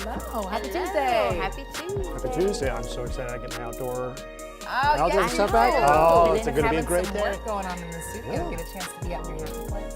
Hello. Happy Hello. Tuesday. Happy Tuesday. Happy Tuesday. I'm so excited I get my outdoor Oh, yes, stuff I back. know. Oh, We've it's been going to be a having great some day. work going on in the studio. Yeah. Get a chance to be out in your happy place.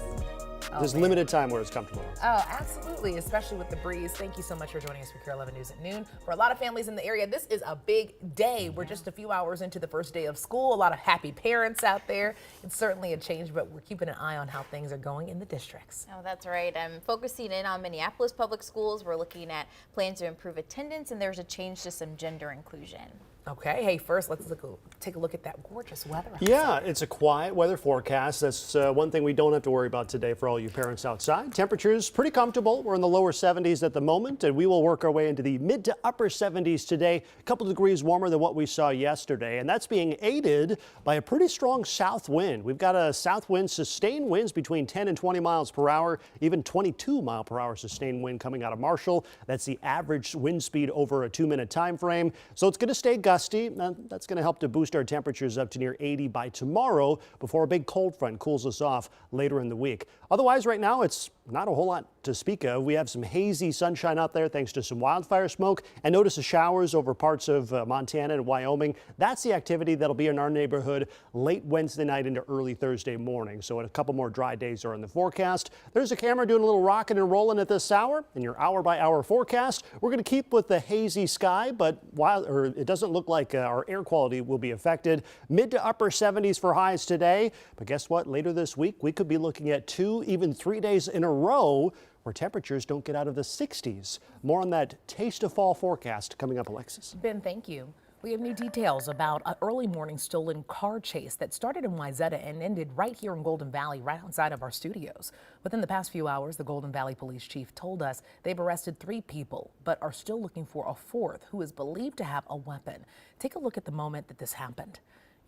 There's man. limited time where it's comfortable. Oh, absolutely, especially with the breeze. Thank you so much for joining us for KARE 11 News at noon. For a lot of families in the area, this is a big day. We're just a few hours into the first day of school. A lot of happy parents out there. It's certainly a change, but we're keeping an eye on how things are going in the districts. Oh, that's right. I'm focusing in on Minneapolis public schools. We're looking at plans to improve attendance, and there's a change to some gender inclusion. Okay, hey, first let's take a look at that gorgeous weather. Yeah, it's a quiet weather forecast. That's one thing we don't have to worry about today for all you parents outside. Temperatures pretty comfortable. We're in the lower 70s at the moment, and we will work our way into the mid to upper 70s today. A couple degrees warmer than what we saw yesterday, and that's being aided by a pretty strong south wind. We've got a south wind, sustained winds between 10 and 20 miles per hour, even 22 mile per hour sustained wind coming out of Marshall. That's the average wind speed over a 2-minute time frame. So it's going to stay gusty. That's going to help to boost our temperatures up to near 80 by tomorrow before a big cold front cools us off later in the week. Otherwise, right now, it's not a whole lot to speak of. We have some hazy sunshine out there thanks to some wildfire smoke, and notice the showers over parts of Montana and Wyoming. That's the activity that'll be in our neighborhood late Wednesday night into early Thursday morning. So a couple more dry days are in the forecast. There's a camera doing a little rocking and rolling at this hour in your hour-by-hour forecast. We're going to keep with the hazy sky, but it doesn't look like our air quality will be affected. Mid to upper 70s for highs today. But guess what? Later this week, we could be looking at 2, even 3 days in a row where temperatures don't get out of the 60s. More on that taste of fall forecast coming up, Alexis. Ben, thank you. We have new details about an early morning stolen car chase that started in Wayzata and ended right here in Golden Valley, right outside of our studios. Within the past few hours, the Golden Valley Police Chief told us they've arrested 3 people, but are still looking for a 4th who is believed to have a weapon. Take a look at the moment that this happened.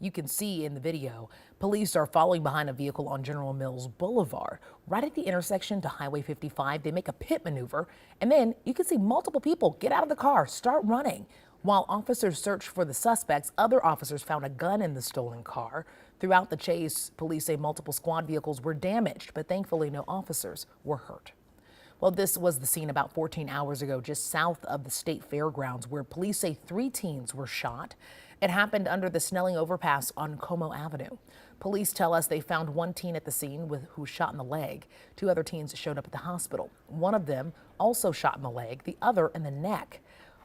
You can see in the video, police are following behind a vehicle on General Mills Boulevard. Right at the intersection to Highway 55, they make a pit maneuver, and then you can see multiple people get out of the car, start running. While officers searched for the suspects, other officers found a gun in the stolen car. Throughout the chase, police say multiple squad vehicles were damaged, but thankfully no officers were hurt. Well, this was the scene about 14 hours ago, just south of the state fairgrounds, where police say 3 teens were shot. It happened under the Snelling overpass on Como Avenue. Police tell us they found 1 teen at the scene who was shot in the leg. 2 other teens showed up at the hospital. One of them also shot in the leg, the other in the neck.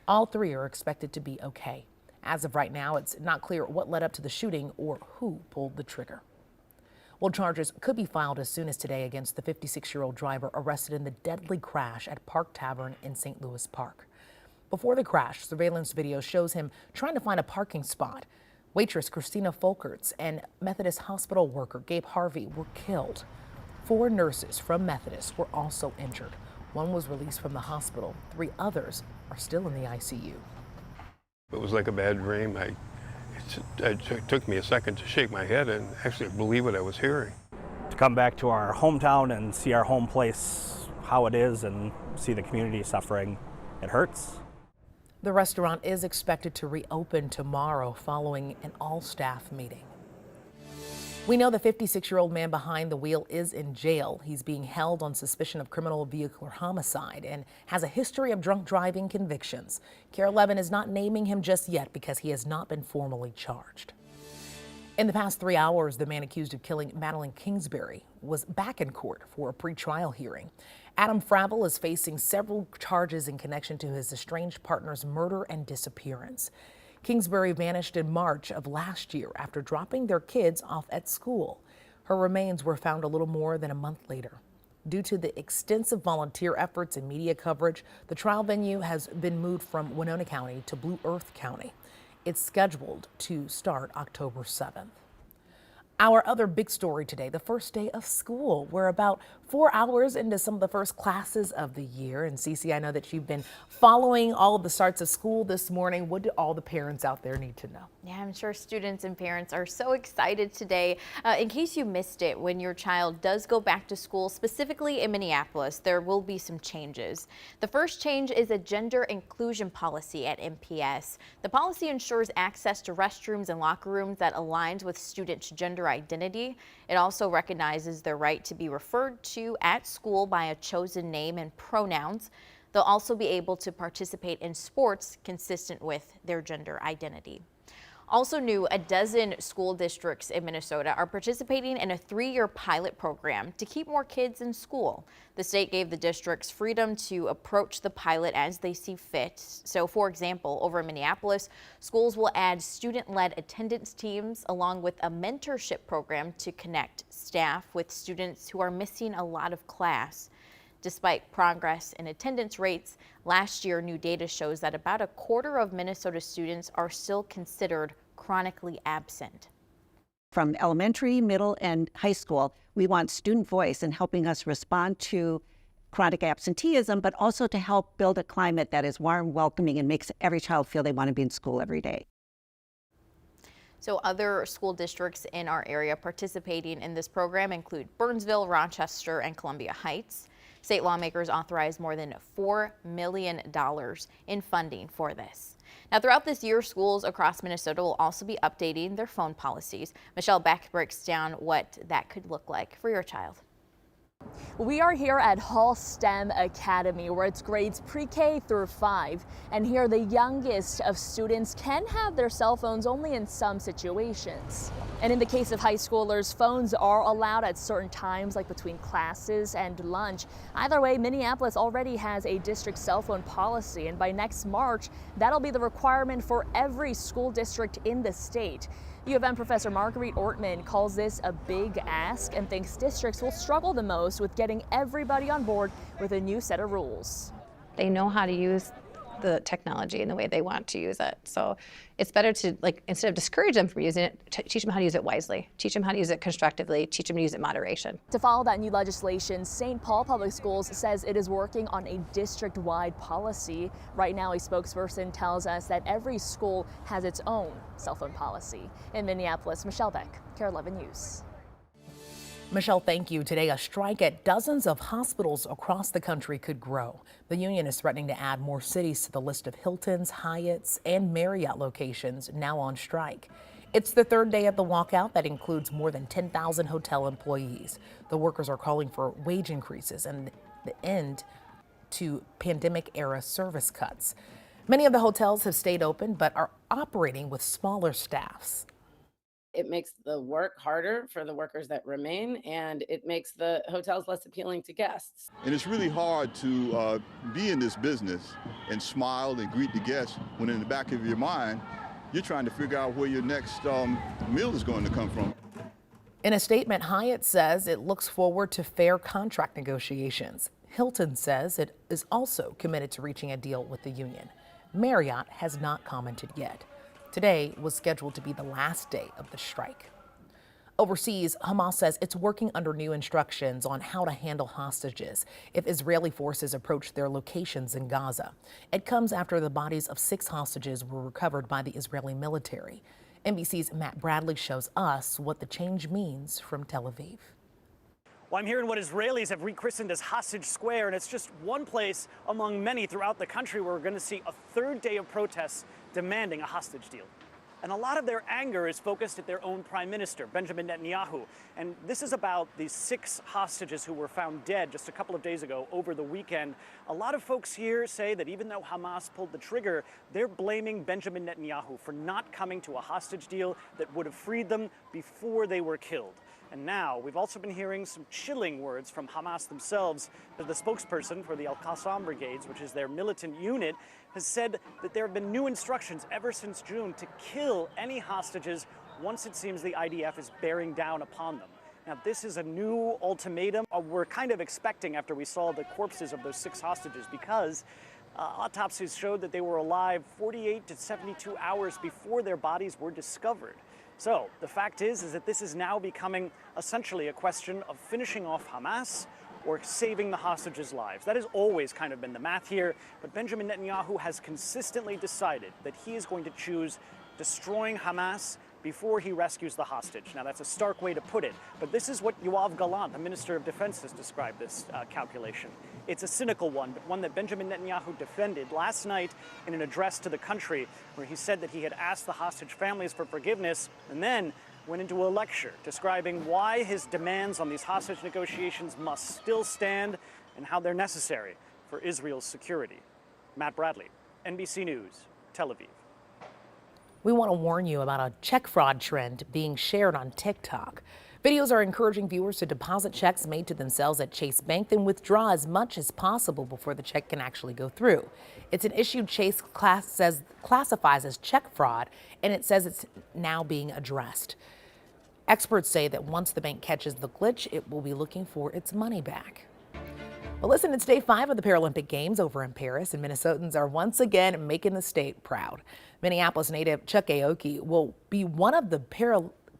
All 3 are expected to be okay. As of right now, it's not clear what led up to the shooting or who pulled the trigger. Well, charges could be filed as soon as today against the 56-year-old driver arrested in the deadly crash at Park Tavern in St. Louis Park. Before the crash, surveillance video shows him trying to find a parking spot. Waitress Christina Folkerts and Methodist hospital worker Gabe Harvey were killed. 4 nurses from Methodist were also injured. 1 was released from the hospital. 3 others are still in the ICU. It was like a bad dream. It took me a second to shake my head and actually believe what I was hearing. To come back to our hometown and see our home place, how it is, and see the community suffering, it hurts. The restaurant is expected to reopen tomorrow following an all-staff meeting. We know the 56-year-old man behind the wheel is in jail. He's being held on suspicion of criminal vehicular homicide and has a history of drunk driving convictions. KARE 11 is not naming him just yet because he has not been formally charged. In the past 3 hours, the man accused of killing Madeline Kingsbury was back in court for a pretrial hearing. Adam Fravel is facing several charges in connection to his estranged partner's murder and disappearance. Kingsbury vanished in March of last year after dropping their kids off at school. Her remains were found a little more than a month later. Due to the extensive volunteer efforts and media coverage, the trial venue has been moved from Winona County to Blue Earth County. It's scheduled to start October 7th. Our other big story today, the first day of school. We're about 4 hours into some of the first classes of the year. And Cece, I know that you've been following all of the starts of school this morning. What do all the parents out there need to know? Yeah, I'm sure students and parents are so excited today. In case you missed it, when your child does go back to school, specifically in Minneapolis, there will be some changes. The first change is a gender inclusion policy at MPS. The policy ensures access to restrooms and locker rooms that aligns with students' gender identity. It also recognizes their right to be referred to at school by a chosen name and pronouns. They'll also be able to participate in sports consistent with their gender identity. Also new, a dozen school districts in Minnesota are participating in a 3-year pilot program to keep more kids in school. The state gave the districts freedom to approach the pilot as they see fit. So, for example, over in Minneapolis, schools will add student-led attendance teams along with a mentorship program to connect staff with students who are missing a lot of class. Despite progress in attendance rates, last year new data shows that about a quarter of Minnesota students are still considered chronically absent. From elementary, middle, and high school, we want student voice in helping us respond to chronic absenteeism, but also to help build a climate that is warm, welcoming, and makes every child feel they want to be in school every day. So other school districts in our area participating in this program include Burnsville, Rochester, and Columbia Heights. State lawmakers authorized more than $4 million in funding for this. Now, throughout this year, schools across Minnesota will also be updating their phone policies. Michelle Beck breaks down what that could look like for your child. We are here at Hall STEM Academy, where it's grades pre-K through 5. And here the youngest of students can have their cell phones only in some situations. And in the case of high schoolers, phones are allowed at certain times, like between classes and lunch. Either way, Minneapolis already has a district cell phone policy, and by next March, that'll be the requirement for every school district in the state. U of M professor Marguerite Ortman calls this a big ask and thinks districts will struggle the most with getting everybody on board with a new set of rules. They know how to use the technology in the way they want to use it. So it's better to, instead of discourage them from using it, teach them how to use it wisely, teach them how to use it constructively, teach them to use it in moderation. To follow that new legislation, St. Paul Public Schools says it is working on a district-wide policy. Right now, a spokesperson tells us that every school has its own cell phone policy. In Minneapolis, Michelle Beck, KARE 11 News. Michelle, thank you. Today, a strike at dozens of hospitals across the country could grow. The union is threatening to add more cities to the list of Hilton's, Hyatt's, and Marriott locations now on strike. It's the third day of the walkout that includes more than 10,000 hotel employees. The workers are calling for wage increases and the end to pandemic-era service cuts. Many of the hotels have stayed open but are operating with smaller staffs. It makes the work harder for the workers that remain, and it makes the hotels less appealing to guests. And it's really hard to be in this business and smile and greet the guests when in the back of your mind, you're trying to figure out where your next meal is going to come from. In a statement, Hyatt says it looks forward to fair contract negotiations. Hilton says it is also committed to reaching a deal with the union. Marriott has not commented yet. Today was scheduled to be the last day of the strike. Overseas, Hamas says it's working under new instructions on how to handle hostages if Israeli forces approach their locations in Gaza. It comes after the bodies of 6 hostages were recovered by the Israeli military. NBC's Matt Bradley shows us what the change means from Tel Aviv. Well, I'm here in what Israelis have rechristened as Hostage Square, and it's just one place among many throughout the country where we're going to see a third day of protests demanding a hostage deal. And a lot of their anger is focused at their own prime minister, Benjamin Netanyahu. And this is about these 6 hostages who were found dead just a couple of days ago over the weekend. A lot of folks here say that even though Hamas pulled the trigger, they're blaming Benjamin Netanyahu for not coming to a hostage deal that would have freed them before they were killed. And now we've also been hearing some chilling words from Hamas themselves. The spokesperson for the Al-Qassam Brigades, which is their militant unit, has said that there have been new instructions ever since June to kill any hostages once it seems the IDF is bearing down upon them. Now, this is a new ultimatum we're kind of expecting after we saw the corpses of those 6 hostages, because autopsies showed that they were alive 48 to 72 hours before their bodies were discovered. So the fact is that this is now becoming essentially a question of finishing off Hamas or saving the hostages' lives. That has always kind of been the math here, but Benjamin Netanyahu has consistently decided that he is going to choose destroying Hamas before he rescues the hostage. Now, that's a stark way to put it, but this is what Yoav Gallant, the Minister of Defense, has described this calculation. It's a cynical one, but one that Benjamin Netanyahu defended last night in an address to the country, where he said that he had asked the hostage families for forgiveness and then went into a lecture describing why his demands on these hostage negotiations must still stand and how they're necessary. for Israel's security. Matt Bradley, NBC News, Tel Aviv. We want to warn you about a check fraud trend being shared on TikTok. Videos are encouraging viewers to deposit checks made to themselves at Chase Bank, then withdraw as much as possible before the check can actually go through. It's an issue Chase classifies as check fraud, and it says it's now being addressed. Experts say that once the bank catches the glitch, it will be looking for its money back. Well, listen, it's day 5 of the Paralympic Games over in Paris, and Minnesotans are once again making the state proud. Minneapolis native Chuck Aoki will be one of the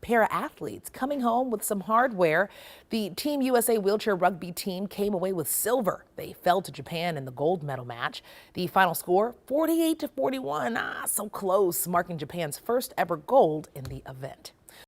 para-athletes coming home with some hardware. The Team USA wheelchair rugby team came away with silver. They fell to Japan in the gold medal match. The final score, 48-41, so close, marking Japan's first ever gold in the event.